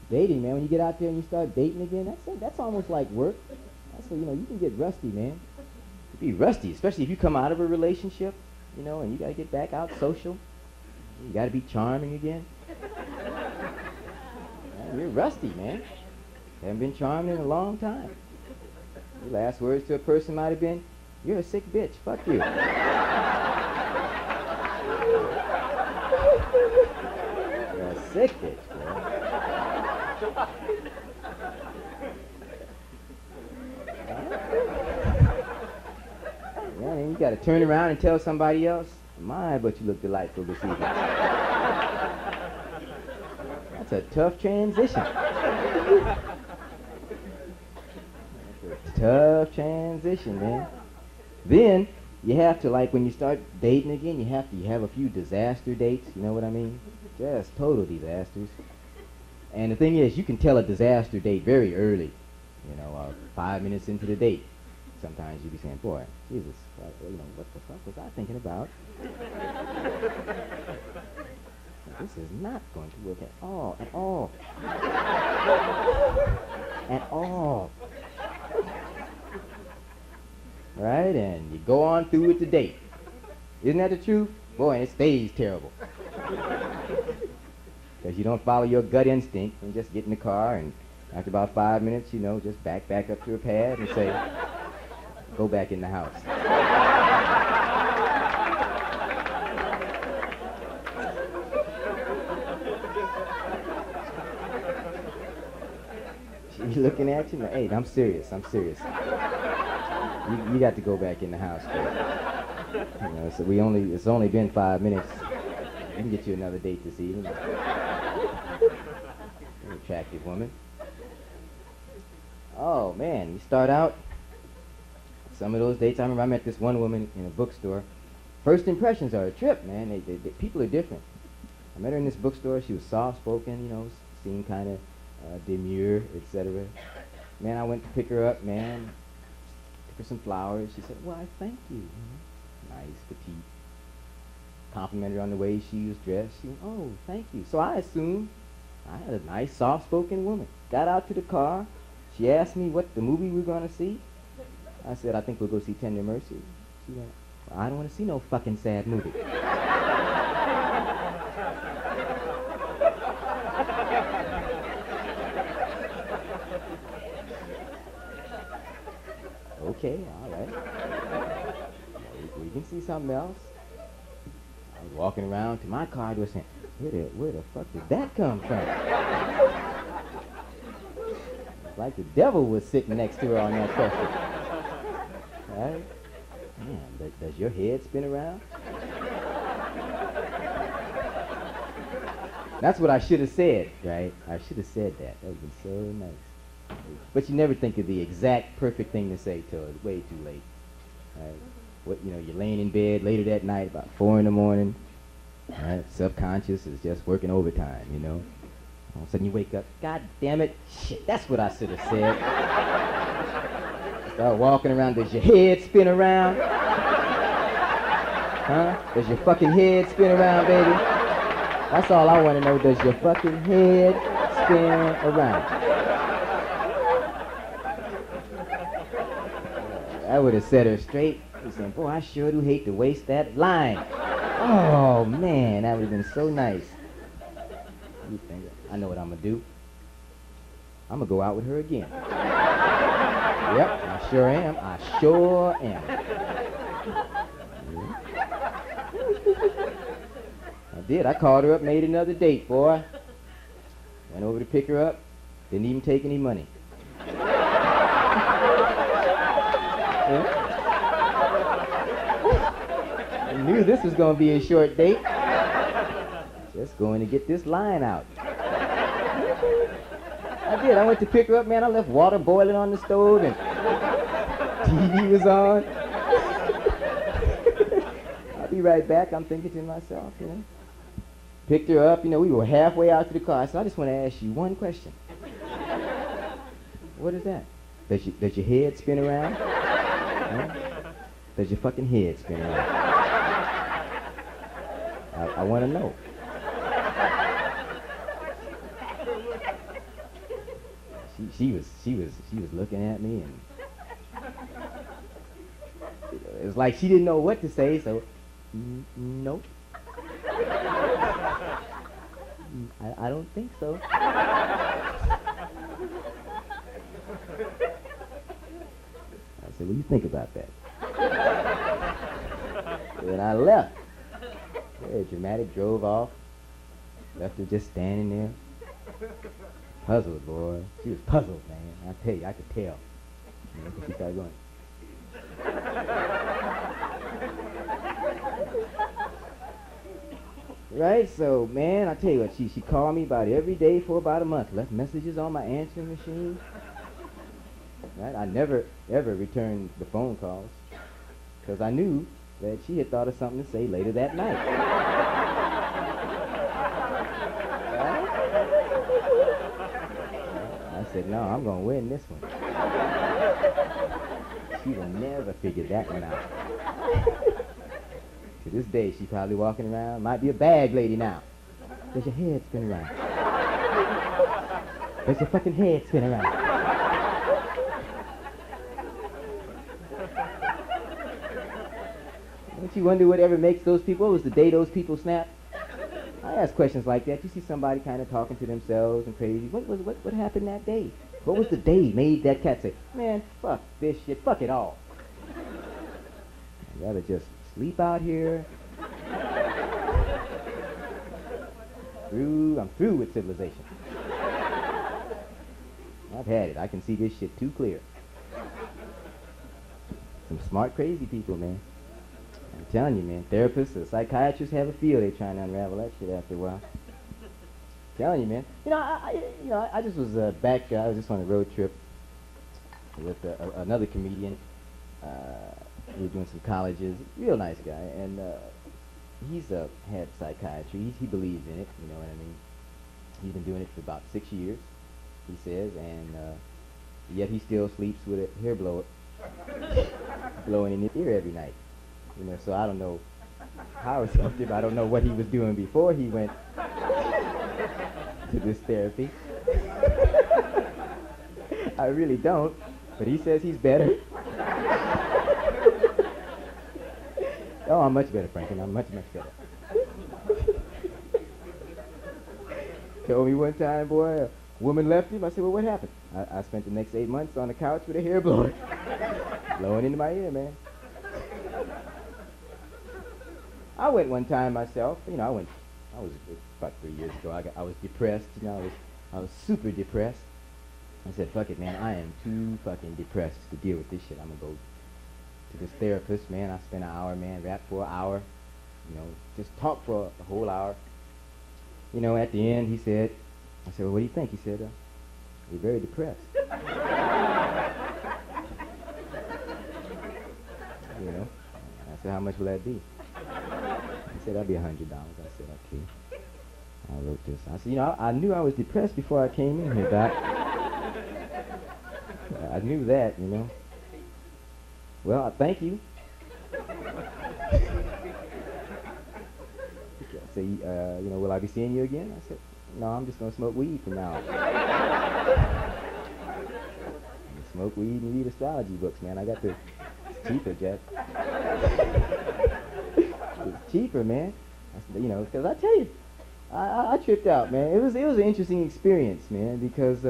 Dating, man, when you get out there and you start dating again, that's almost like work. That's you can get rusty, man. You be rusty, especially if you come out of a relationship, and you gotta get back out social. You gotta be charming again. Man, you're rusty, man. Haven't been charming in a long time. Your last words to a person might have been, "You're a sick bitch. Fuck you." You're a sick bitch, boy. Yeah, and you gotta turn around and tell somebody else, "My, but you look delightful this evening." That's a tough transition. That's a tough transition, man. Then you have to, like, when you start dating again, you have a few disaster dates. You know what I mean? Just total disasters. And the thing is, you can tell a disaster date very early. 5 minutes into the date. Sometimes you be saying, "Boy, Jesus, what the fuck was I thinking about? This is not going to work at all, at all, at all." Right? And you go on through with the date. Isn't that the truth? Boy, and it stays terrible. Because you don't follow your gut instinct and just get in the car and after about 5 minutes, just back up to a pad and say, "Go back in the house." She's looking at you. Hey, I'm serious. You got to go back in the house, kid. So it's only been 5 minutes. We can get you another date this evening. An attractive woman. Oh man, you start out. Some of those dates, I remember I met this one woman in a bookstore. First impressions are a trip, man. People are different. I met her in this bookstore. She was soft-spoken, seemed kind of demure, etc. Man, I went to pick her up, man. Took her some flowers. She said, "Well, I thank you." Nice, petite. Complimented her on the way she was dressed. She went, "Oh, thank you." So I assumed I had a nice, soft-spoken woman. Got out to the car. She asked me what the movie we were going to see. I said, "I think we'll go see Tender Mercy." She went, "Well, I don't want to see no fucking sad movie." Okay, all right. We can see something else. I was walking around to my car door saying, where the fuck did that come from? It's like the devil was sitting next to her on that question. Right? Man, does your head spin around? That's what I should have said, right? I should have said that. That would have been so nice. But you never think of the exact perfect thing to say till it's way too late. Right? You're laying in bed later that night, about 4 in the morning. Right? Subconscious is just working overtime, All of a sudden you wake up, God damn it, shit, that's what I should have said. Start walking around, does your head spin around? Huh? Does your fucking head spin around, baby? That's all I want to know, does your fucking head spin around? I would have set her straight. He said, "Boy, I sure do hate to waste that line." Oh, man, that would have been so nice. You think, I know what I'm going to do. I'm going to go out with her again. Yep, I sure am. I sure am. Yeah. I did. I called her up, made another date, boy. Went over to pick her up. Didn't even take any money. Yeah. I knew this was going to be a short date. Just going to get this line out. I did. I went to pick her up, man. I left water boiling on the stove and TV was on. I'll be right back. I'm thinking to myself, Picked her up. We were halfway out to the car. I said, "I just want to ask you one question." "What is that?" Does your head spin around? Huh? Does your fucking head spin around? I want to know. she was looking at me, and it was like she didn't know what to say. So, nope. I don't think so. I said, what do you think about that? And I left. Yeah, dramatic, drove off. Left her just standing there. Puzzled, boy. She was puzzled, man. I tell you, I could tell. You know, she started going. Right, so, man, I tell you what, she called me about every day for about a month. Left messages on my answering machine. Right, I never, ever returned the phone calls. Because I knew that she had thought of something to say later that night. Right? I said, no, I'm going to win this one. She will never figure that one out. To this day, she's probably walking around, might be a bag lady now. Does your head spin around? Does your fucking head spin around? Don't you wonder whatever makes those people, what was the day those people snap? I ask questions like that. You see somebody kind of talking to themselves and crazy. What happened that day? What was the day made that cat say, man, fuck this shit, fuck it all. I'd rather just sleep out here. I'm through with civilization. I've had it. I can see this shit too clear. Some smart, crazy people, man. I'm telling you, man. Therapists or psychiatrists have a field day trying to unravel that shit after a while. Telling you, man. You know, I just was back. I was just on a road trip with another comedian. We were doing some colleges. Real nice guy, and he's had psychiatry. He believes in it. You know what I mean? He's been doing it for about 6 years, he says, and yet he still sleeps with a hair blower blowing in his ear every night. You know, so I don't know how it's effective. I don't know what he was doing before he went to this therapy. I really don't, but he says he's better. Oh, I'm much better, Franklin. I'm much, much better. Told me one time, boy, a woman left him. I said, well, what happened? I spent the next 8 months on the couch with a hair blower blowing into my ear, man. I went one time myself. You know, I was about 3 years ago. I was depressed. You know, I was super depressed. I said, fuck it, man. I am too fucking depressed to deal with this shit. I'm going to go to this therapist, man. I spent an hour, man, rap for an hour. You know, just talk for a whole hour. You know, at the end, I said, well, what do you think? He said, you're very depressed. You know, I said, how much will that be? He said, that'll be $100. I said, okay. I wrote this. I said, you know, I knew I was depressed before I came in here, Doc. I knew that, you know. Well, I thank you. I said, you know, will I be seeing you again? I said, no, I'm just going to smoke weed from now on. Smoke weed and read astrology books, man. It's cheaper, Jeff. It's cheaper, man. You know, because I tell you, I tripped out, man. It was an interesting experience, man, because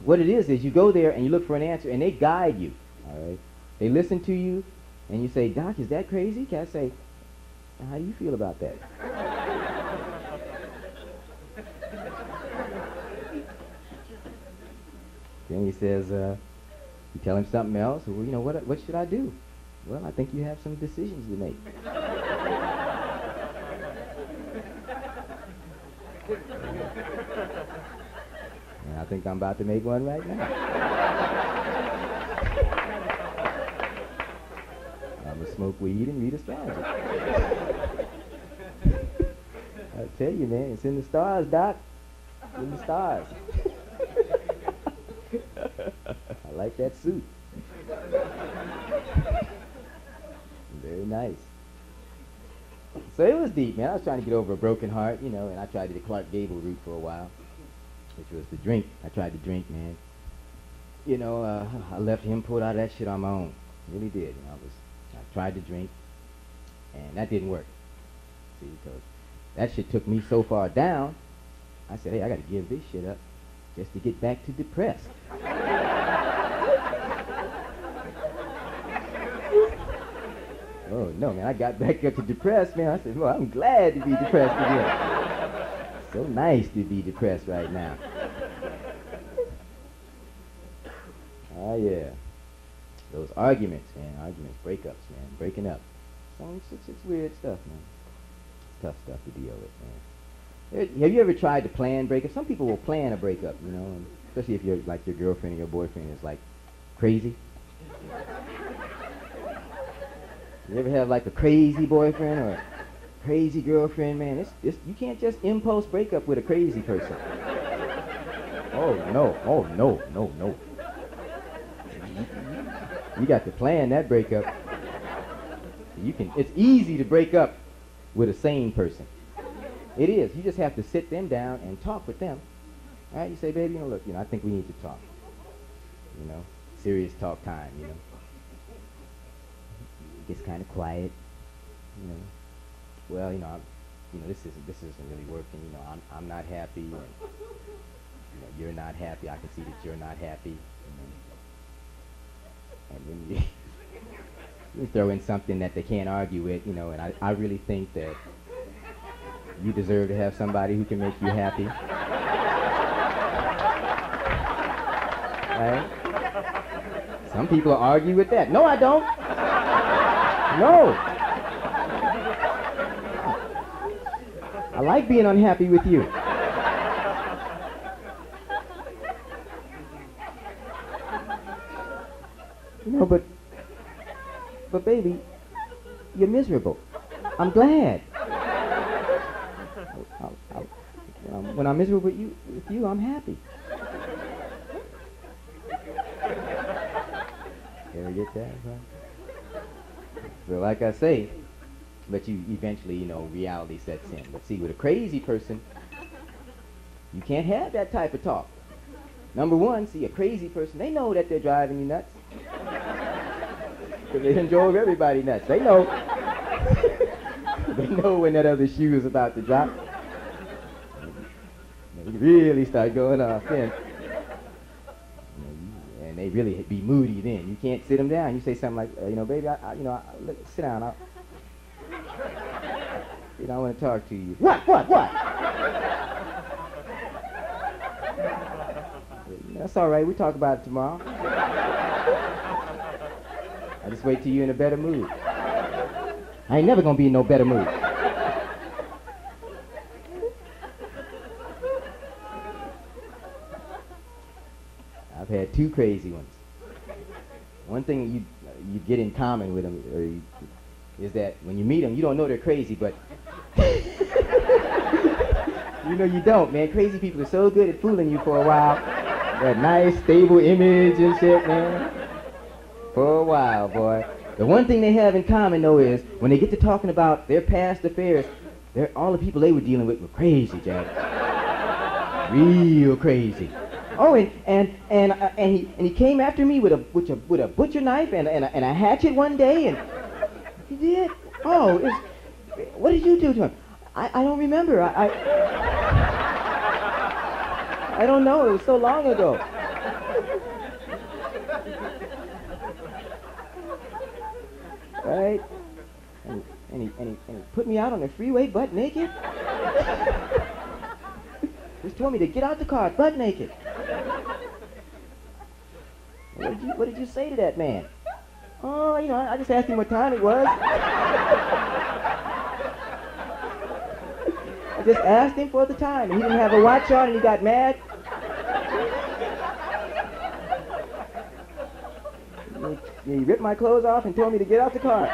what it is you go there and you look for an answer, and they guide you, all right? They listen to you, and you say, Doc, is that crazy? Can I say, how do you feel about that? Then he says, you tell him something else. Well, you know, what should I do? Well, I think you have some decisions to make. And I think I'm about to make one right now. I'm going to smoke weed and read astrology. I tell you, man, it's in the stars, Doc. It's in the stars. I like that suit. Very nice. So it was deep, man. I was trying to get over a broken heart, you know, and I tried the Clark Gable route for a while, which was to drink. I tried to drink, man. I left him pulled out of that shit on my own. Really did. I tried to drink, and that didn't work. See, because that shit took me so far down. I said, hey, I got to give this shit up just to get back to depressed. Oh no, man! I got back up to depressed, man. I said, well, I'm glad to be depressed again. So nice to be depressed right now. Oh yeah, those arguments, man. Breakups, man. Breaking up. So it's weird stuff, man. It's tough stuff to deal with, man. Have you ever tried to plan breakup? Some people will plan a breakup, and especially if your girlfriend or your boyfriend is like crazy. You ever have like a crazy boyfriend or a crazy girlfriend, man? You can't just impulse breakup with a crazy person. Oh no. You got to plan that breakup. It's easy to break up with a sane person. It is. You just have to sit them down and talk with them. All right? You say, baby, look, I think we need to talk. Serious talk time, It gets kind of quiet, Well, this isn't really working. I'm not happy, and you're not happy. I can see that you're not happy. And then you throw in something that they can't argue with, and I really think that you deserve to have somebody who can make you happy. Right? Some people argue with that. No, I don't. No. I like being unhappy with you. But baby, you're miserable. I'm glad. When I'm miserable with you, I'm happy. You ever get that? Right? So like I say, but you eventually, reality sets in. But see, with a crazy person, you can't have that type of talk. Number one, see, a crazy person, they know that they're driving you nuts. Because they drove everybody nuts. They know. They know when that other shoe is about to drop. They really start going off then. And they really be moody then. You can't sit them down. You say something like, baby, look, sit down. I want to talk to you. What? That's all right. We'll talk about it tomorrow. I just wait till you're in a better mood. I ain't never gonna be in no better mood. I've had two crazy ones. One thing you get in common with them is that when you meet them, you don't know they're crazy, but you don't, man. Crazy people are so good at fooling you for a while. That nice, stable image and shit, man. For a while, boy. The one thing they have in common, though, is when they get to talking about their past affairs, all the people they were dealing with were crazy, Jack. Real crazy. Oh, and he came after me with a butcher knife and a hatchet one day, and he did. Oh, what did you do to him? I don't remember. I don't know. It was so long ago. Right? And he put me out on the freeway butt naked. Just told me to get out the car butt naked. What did you say to that man? Oh, I just asked him what time it was. I just asked him for the time, and he didn't have a watch on, and he got mad. He ripped my clothes off and told me to get out the car.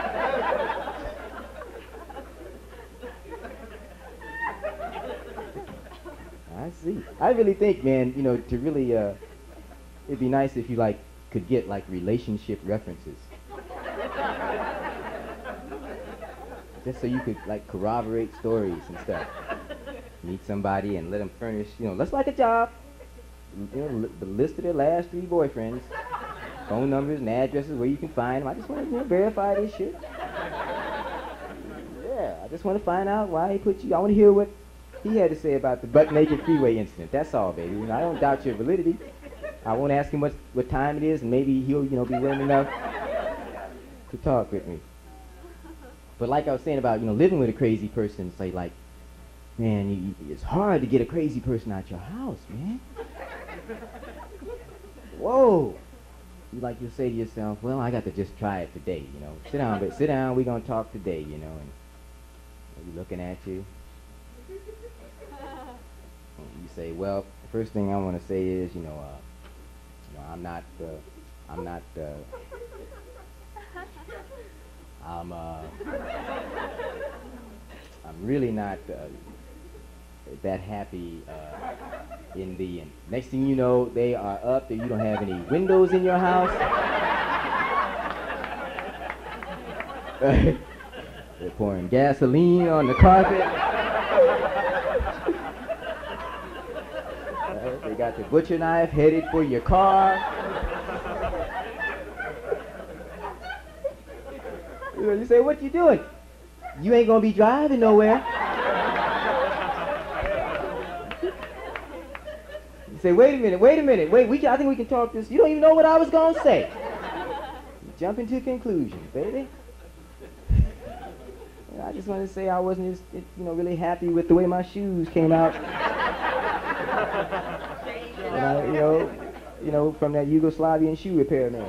I see. I really think, man, to really, it'd be nice if you, could get, relationship references. Just so you could, corroborate stories and stuff. Meet somebody and let them furnish, that's like a job. the list of their last 3 boyfriends, phone numbers and addresses where you can find them. I just want to verify this shit. Yeah, I just want to find out why he put you. I want to hear what he had to say about the butt-naked freeway incident. That's all, baby. I don't doubt your validity. I won't ask him what time it is, and maybe he'll, be willing enough to talk with me. But like I was saying about, living with a crazy person, say like, man, it's hard to get a crazy person out your house, man. Whoa. You'll say to yourself, well, I got to just try it today, Sit down, we're going to talk today, and he's looking at you. And you say, well, the first thing I want to say is, I'm really not that happy in the end. Next thing you know, they are up, you don't have any windows in your house. They're pouring gasoline on the carpet. They got the butcher knife headed for your car. You say, what you doing? You ain't gonna be driving nowhere. You say, wait a minute, I think we can talk this. You don't even know what I was gonna say. You jump into conclusions, baby. I just want to say I wasn't really happy with the way my shoes came out. From that Yugoslavian shoe repair man.